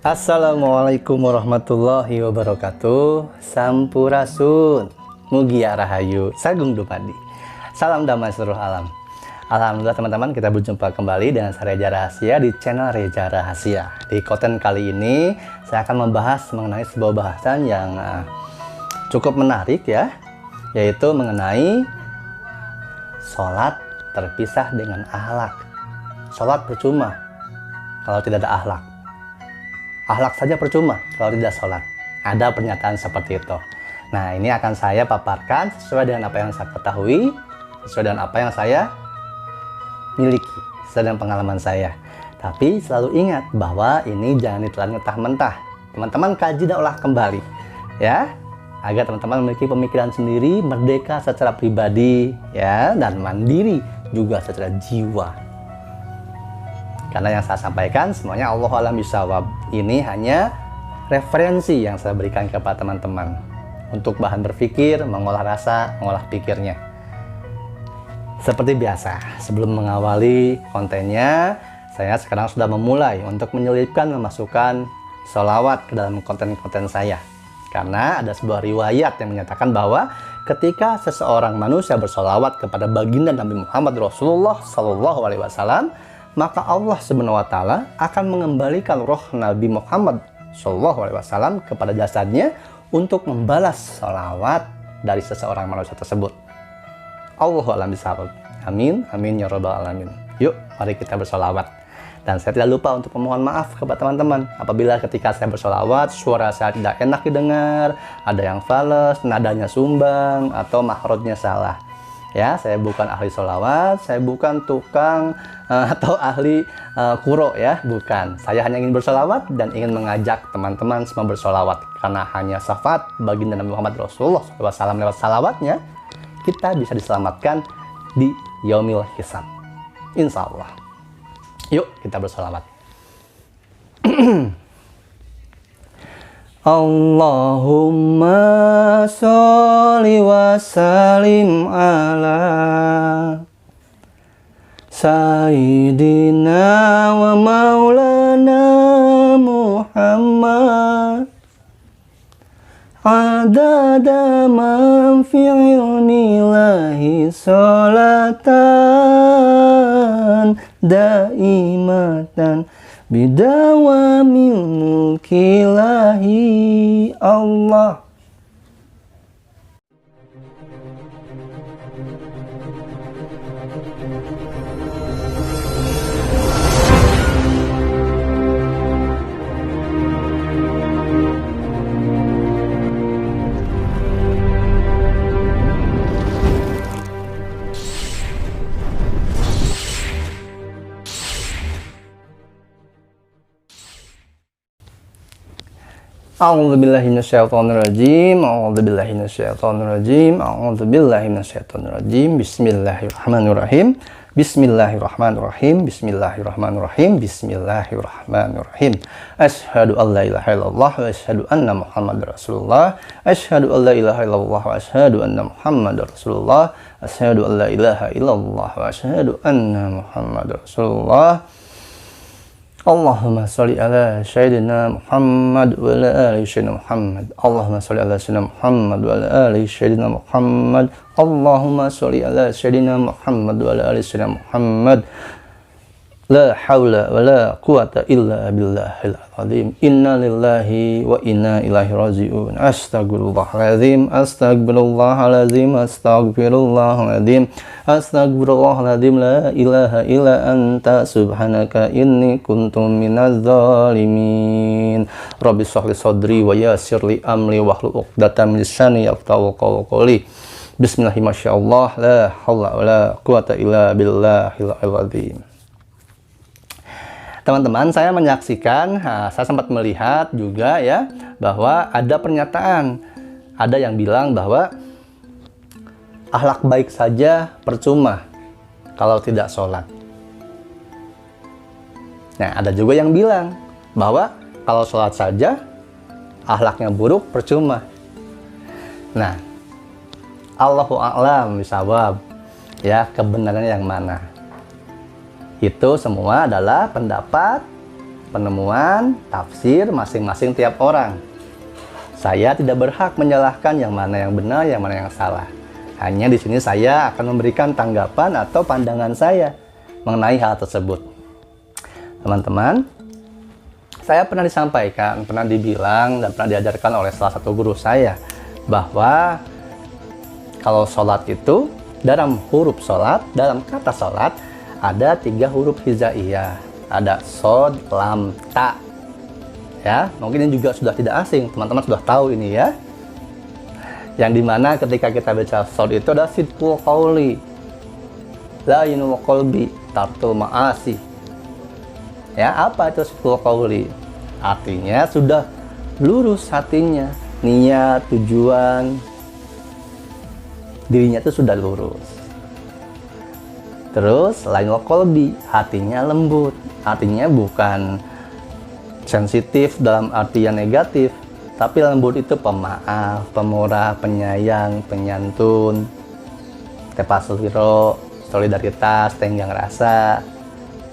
Assalamualaikum warahmatullahi wabarakatuh. Sampurasun, Mugia Rahayu, Sagung Dumadi. Salam damai seluruh alam. Alhamdulillah teman-teman, kita berjumpa kembali dengan saya Reza Rahasia di channel Reza Rahasia. Di konten kali ini saya akan membahas mengenai sebuah bahasan yang cukup menarik ya, yaitu mengenai sholat terpisah dengan akhlak. Sholat percuma kalau tidak ada akhlak. Akhlak saja percuma kalau tidak sholat. Ada pernyataan seperti itu. Nah, ini akan saya paparkan sesuai dengan apa yang saya ketahui, sesuai dengan apa yang saya miliki, sesuai dengan pengalaman saya. Tapi selalu ingat bahwa ini jangan ditelan mentah-mentah. Teman-teman kaji dan olah kembali, ya, agar teman-teman memiliki pemikiran sendiri, merdeka secara pribadi, ya, dan mandiri juga secara jiwa. Karena yang saya sampaikan semuanya Allah alam bisawab. Ini hanya referensi yang saya berikan kepada teman-teman untuk bahan berpikir, mengolah rasa, mengolah pikirnya. Seperti biasa, sebelum mengawali kontennya, saya sekarang sudah memulai untuk menyelipkan, memasukkan sholawat ke dalam konten-konten saya. Karena ada sebuah riwayat yang menyatakan bahwa ketika seseorang manusia bersholawat kepada baginda Nabi Muhammad Rasulullah SAW, maka Allah Subhanahu wa Ta'ala akan mengembalikan roh Nabi Muhammad SAW kepada jasadnya untuk membalas sholawat dari seseorang manusia tersebut. Allahu a'lam bishawab. Amin, amin ya rabbal alamin. Yuk, mari kita bersolawat. Dan saya tidak lupa untuk memohon maaf kepada teman-teman apabila ketika saya bersolawat suara saya tidak enak didengar, ada yang fales, nadanya sumbang, atau mahrojnya salah. Ya, saya bukan ahli sholawat, saya bukan tukang atau ahli kuro ya, bukan. Saya hanya ingin bersolawat dan ingin mengajak teman-teman semua bersolawat. Karena hanya syafaat baginda Nabi Muhammad Rasulullah SAW lewat salawatnya, kita bisa diselamatkan di yaumil hisab. Insya Allah. Yuk kita bersolawat. Allahumma sholli wa sallim ala Sayyidina wa maulana Muhammad adada man fi ilmillahi sholatan daimatan bidawamil mulkilahi Allah. A'udzubillahi minasyaitonirrajim. A'udzubillahi minasyaitonirrajim. A'udzubillahi minasyaitonirrajim. Bismillahirrahmanirrahim. Bismillahirrahmanirrahim. Bismillahirrahmanirrahim. Bismillahirrahmanirrahim. Asyhadu an la ilaha illallah wa asyhadu anna Muhammadar Rasulullah. Asyhadu an la ilaha illallah wa asyhadu anna Muhammadar Rasulullah. Asyhadu an la ilaha illallah wa asyhadu anna Muhammadar Rasulullah. Allahumma sholli ala Sayyidina Muhammad wa ala ali Sayyidina Muhammad. Allahumma sholli ala Sayyidina Muhammad wa ala ali Sayyidina Muhammad. Allahumma sholli ala Sayyidina Muhammad wa ala ali Sayyidina Muhammad. La hawla wa la quwata illa billahil azim. Inna lillahi wa inna ilaihi raji'un. Astaghfirullahaladzim. Astaghfirullahaladzim. Astaghfirullahaladzim. Astaghfirullahaladzim. La ilaha illa anta subhanaka inni kuntum minaz zalimin. Rabbi shrah li sadri wa yassir li amri wahlul 'uqdatam min lisani yafqahu qawli. Bismillahirrahmanirrahim. La haula wa la quwata illa billahil azim. Teman-teman, saya menyaksikan, saya sempat melihat juga ya, bahwa ada pernyataan, ada yang bilang bahwa akhlak baik saja percuma kalau tidak sholat. Nah, ada juga yang bilang bahwa kalau sholat saja akhlaknya buruk percuma. Nah, Allahu a'lam bishawab, ya, kebenarannya yang mana? Itu semua adalah pendapat penemuan, tafsir masing-masing tiap orang. Saya tidak berhak menyalahkan yang mana yang benar, yang mana yang salah. Hanya di sini saya akan memberikan tanggapan atau pandangan saya mengenai hal tersebut. Teman-teman, saya pernah disampaikan, pernah dibilang, dan pernah diajarkan oleh salah satu guru saya bahwa kalau sholat itu, dalam huruf sholat, dalam kata sholat, ada 3 huruf hijaiyah. Ada sod, lam, ta. Ya, mungkin ini juga sudah tidak asing, teman-teman sudah tahu ini ya. Yang dimana ketika kita baca sod itu ada sidqul qauli, la yinul qalbi, tartul ma'asi. Ya, apa itu sidqul qauli? Artinya sudah lurus hatinya, niat, tujuan, dirinya itu sudah lurus. Terus lainul qalbi, hatinya lembut. Artinya bukan sensitif dalam arti yang negatif, tapi lembut itu pemaaf, pemurah, penyayang, penyantun, tepasuro, solidaritas, tenggang rasa.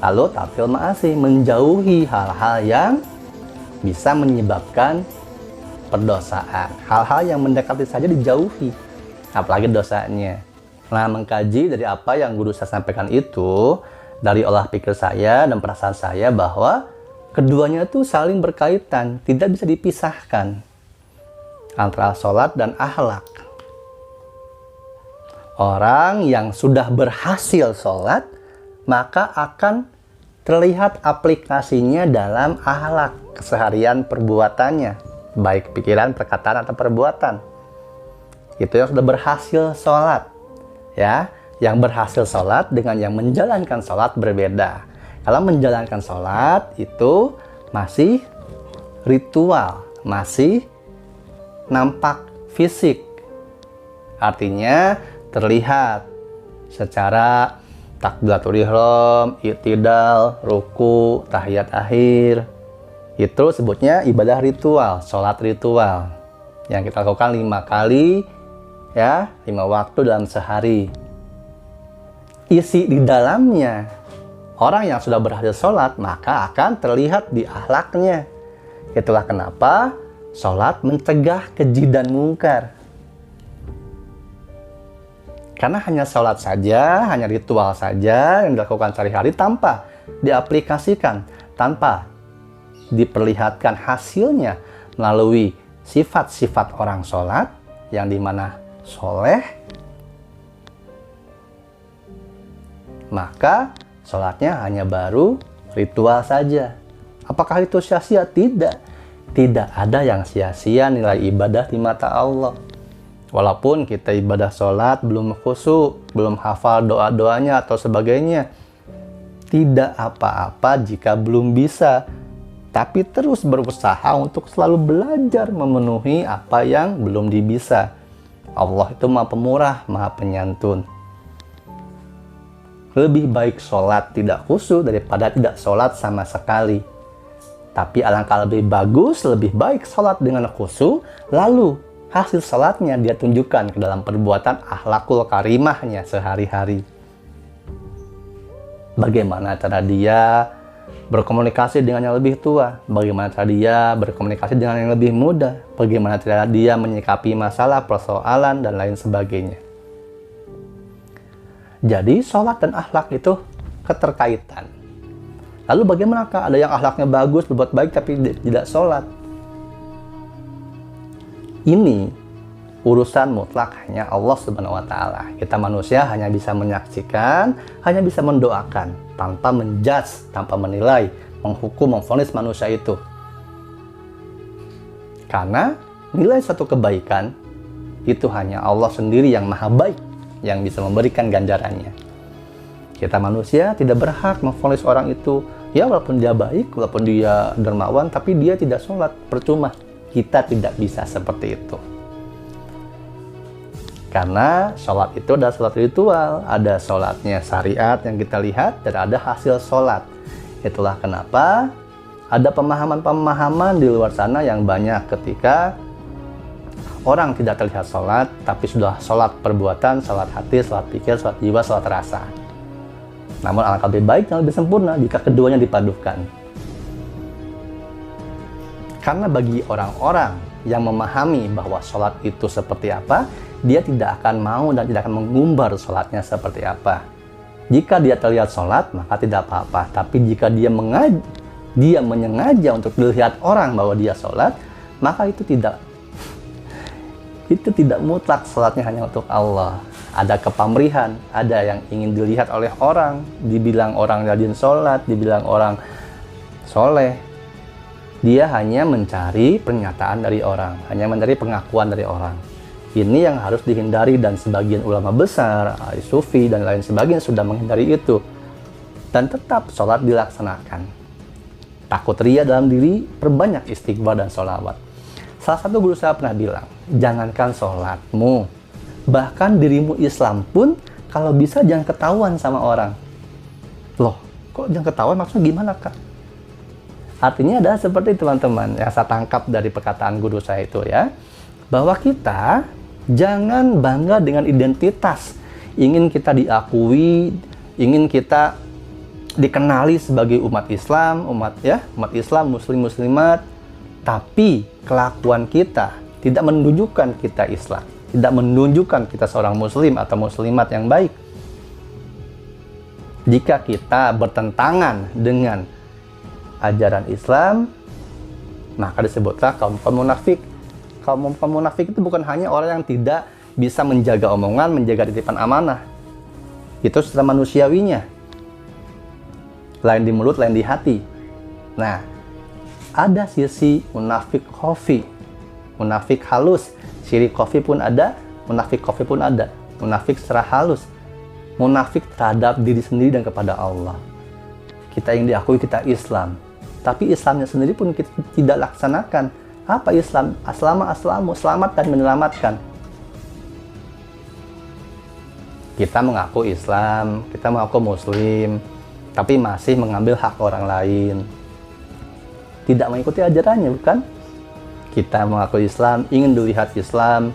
Lalu tarfil ma'asi, menjauhi hal-hal yang bisa menyebabkan perdosaan. Hal-hal yang mendekati saja dijauhi, apalagi dosanya. Nah, mengkaji dari apa yang guru saya sampaikan itu, dari olah pikir saya dan perasaan saya bahwa keduanya itu saling berkaitan, tidak bisa dipisahkan antara sholat dan akhlak. Orang yang sudah berhasil sholat, maka akan terlihat aplikasinya dalam akhlak keseharian perbuatannya, baik pikiran, perkataan, atau perbuatan. Itu yang sudah berhasil sholat. Ya, yang berhasil sholat dengan yang menjalankan sholat berbeda. Kalau menjalankan sholat itu masih ritual, masih nampak fisik. Artinya terlihat secara takbiratul ihram, i'tidal, ruku, tahiyat akhir. Itu sebutnya ibadah ritual, sholat ritual. Yang kita lakukan 5 kali, ya, 5 waktu dalam sehari. Isi di dalamnya, orang yang sudah berhasil sholat maka akan terlihat di akhlaknya. Itulah kenapa sholat mencegah keji dan mungkar. Karena hanya sholat saja, hanya ritual saja yang dilakukan sehari-hari tanpa diaplikasikan, tanpa diperlihatkan hasilnya melalui sifat-sifat orang sholat yang dimana soleh, maka sholatnya hanya baru ritual saja. Apakah itu sia-sia? Tidak. Tidak ada yang sia-sia nilai ibadah di mata Allah. Walaupun kita ibadah sholat belum khusyuk, belum hafal doa-doanya atau sebagainya, tidak apa-apa jika belum bisa, tapi terus berusaha untuk selalu belajar memenuhi apa yang belum dibisa. Allah itu Maha Pemurah, Maha Penyantun. Lebih baik sholat tidak khusyuk daripada tidak sholat sama sekali. Tapi alangkah lebih bagus, lebih baik sholat dengan khusyuk, lalu hasil sholatnya dia tunjukkan ke dalam perbuatan akhlakul karimahnya sehari-hari. Bagaimana cara dia berkomunikasi dengan yang lebih tua, bagaimana cara dia berkomunikasi dengan yang lebih muda, bagaimana cara dia menyikapi masalah, persoalan, dan lain sebagainya. Jadi sholat dan akhlak itu keterkaitan. Lalu bagaimanakah ada yang akhlaknya bagus, berbuat baik tapi tidak sholat? Ini urusan mutlak hanya Allah Subhanahu wa Ta'ala. Kita manusia hanya bisa menyaksikan, hanya bisa mendoakan, tanpa menjudge, tanpa menilai, menghukum, memvonis manusia itu. Karena nilai suatu kebaikan itu hanya Allah sendiri yang maha baik yang bisa memberikan ganjarannya. Kita manusia tidak berhak memvonis orang itu, ya walaupun dia baik, walaupun dia dermawan, tapi dia tidak sholat, percuma. Kita tidak bisa seperti itu. Karena sholat itu adalah sholat ritual, ada sholatnya syariat yang kita lihat, dan ada hasil sholat. Itulah kenapa ada pemahaman-pemahaman di luar sana yang banyak ketika orang tidak terlihat sholat, tapi sudah sholat perbuatan, sholat hati, sholat pikir, sholat jiwa, sholat rasa. Namun alangkah lebih baik dan lebih sempurna jika keduanya dipadukan. Karena bagi orang-orang yang memahami bahwa sholat itu seperti apa, dia tidak akan mau dan tidak akan mengumbar sholatnya seperti apa. Jika dia terlihat sholat, maka tidak apa-apa. Tapi jika dia menyengaja untuk dilihat orang bahwa dia sholat, maka itu tidak mutlak sholatnya hanya untuk Allah. Ada kepamrihan, ada yang ingin dilihat oleh orang, dibilang orang rajin sholat, dibilang orang soleh. Dia hanya mencari pernyataan dari orang, hanya mencari pengakuan dari orang. Ini yang harus dihindari, dan sebagian ulama besar, sufi dan lain sebagainya sudah menghindari itu. Dan tetap sholat dilaksanakan. Takut ria dalam diri, perbanyak istighfar dan sholawat. Salah satu guru saya pernah bilang, jangankan sholatmu, bahkan dirimu Islam pun kalau bisa jangan ketahuan sama orang. Loh, kok jangan ketahuan? Maksudnya gimana, Kak? Artinya adalah seperti teman-teman yang saya tangkap dari perkataan guru saya itu ya, bahwa kita jangan bangga dengan identitas, ingin kita diakui, ingin kita dikenali sebagai umat Islam, umat Islam, muslim muslimat, tapi kelakuan kita tidak menunjukkan kita Islam, tidak menunjukkan kita seorang muslim atau muslimat yang baik. Jika kita bertentangan dengan ajaran Islam, maka disebutlah kaum munafik. Kaum munafik itu bukan hanya orang yang tidak bisa menjaga omongan, menjaga titipan amanah. Itu secara manusiawinya. Lain di mulut, lain di hati. Nah, ada sisi munafik khafi, munafik halus. Syirik khafi pun ada, munafik khafi pun ada. Munafik secara halus, munafik terhadap diri sendiri dan kepada Allah. Kita ingin diakui kita Islam, tapi Islamnya sendiri pun kita tidak laksanakan. Apa Islam? Aslamu, selamat dan menyelamatkan. Kita mengaku Islam, kita mengaku Muslim, tapi masih mengambil hak orang lain. Tidak mengikuti ajarannya, bukan? Kita mengaku Islam, ingin dilihat Islam,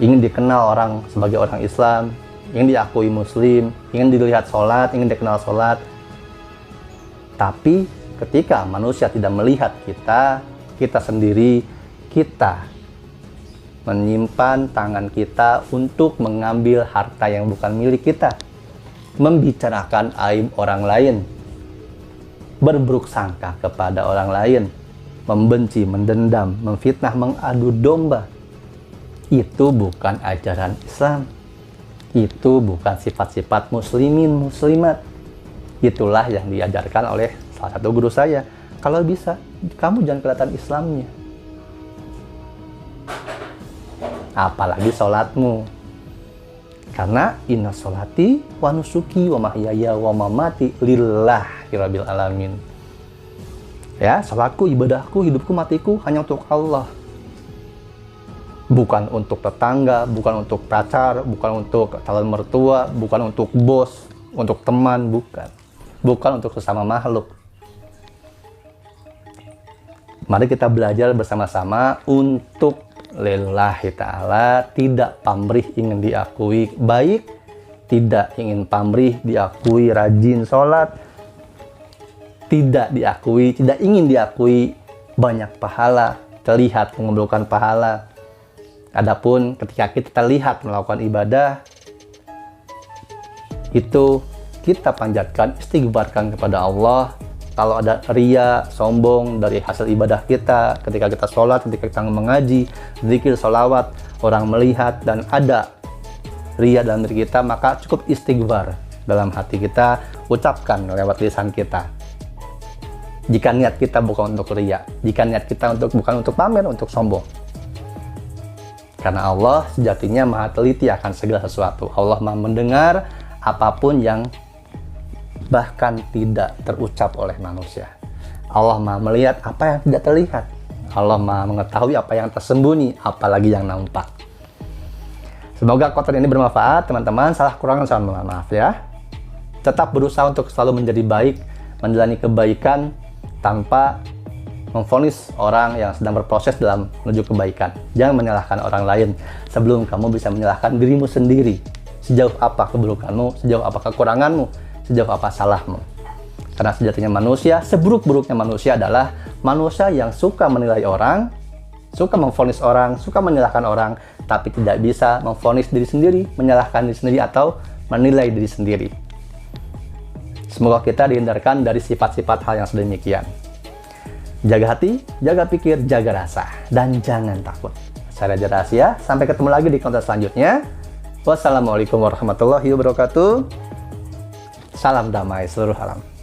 ingin dikenal orang sebagai orang Islam, ingin diakui Muslim, ingin dilihat sholat, ingin dikenal sholat. Tapi ketika manusia tidak melihat kita sendiri, kita menyimpan tangan kita untuk mengambil harta yang bukan milik kita, membicarakan aib orang lain, berburuk sangka kepada orang lain, membenci, mendendam, memfitnah, mengadu domba. Itu bukan ajaran Islam. Itu bukan sifat-sifat muslimin, muslimat. Itulah yang diajarkan oleh salah satu guru saya. Kalau bisa, kamu jangan kelihatan Islamnya. Apalagi sholatmu. Karena inna sholati wa nusuki wa mahyaya wa mamati lillahi rabbil alamin. Ya, sholatku, ibadahku, hidupku, matiku hanya untuk Allah. Bukan untuk tetangga, bukan untuk pacar, bukan untuk calon mertua, bukan untuk bos, untuk teman, bukan. Bukan untuk sesama makhluk. Mari kita belajar bersama-sama untuk lillahi ta'ala, tidak pamrih ingin diakui baik, tidak ingin pamrih diakui rajin sholat, tidak ingin diakui banyak pahala, terlihat mengumpulkan pahala. Adapun ketika kita terlihat melakukan ibadah, itu kita panjatkan, istighfarkan kepada Allah. Kalau ada ria, sombong dari hasil ibadah kita, ketika kita sholat, ketika kita mengaji, zikir, sholawat, orang melihat dan ada ria dalam diri kita, maka cukup istighfar dalam hati kita, ucapkan lewat lisan kita. Jika niat kita bukan untuk ria, jika niat kita bukan untuk pamer, untuk sombong. Karena Allah sejatinya maha teliti akan segala sesuatu. Allah maha mendengar apapun yang bahkan tidak terucap oleh manusia. Allah maha melihat apa yang tidak terlihat. Allah maha mengetahui apa yang tersembunyi, apalagi yang nampak. Semoga konten ini bermanfaat, teman-teman. Salah kurang saya mohon maaf ya. Tetap berusaha untuk selalu menjadi baik, menjalani kebaikan tanpa memvonis orang yang sedang berproses dalam menuju kebaikan. Jangan menyalahkan orang lain sebelum kamu bisa menyalahkan dirimu sendiri. Sejauh apa keburukanmu, sejauh apa kekuranganmu, sejauh apa salahmu. Karena sejatinya manusia, seburuk-buruknya manusia adalah manusia yang suka menilai orang, suka memvonis orang, suka menyalahkan orang, tapi tidak bisa memvonis diri sendiri, menyalahkan diri sendiri, atau menilai diri sendiri. Semoga kita dihindarkan dari sifat-sifat hal yang sedemikian. Jaga hati, jaga pikir, jaga rasa, dan jangan takut. Saya Raja Rahasia, sampai ketemu lagi di konten selanjutnya. Wassalamualaikum warahmatullahi wabarakatuh. Salam damai seluruh alam.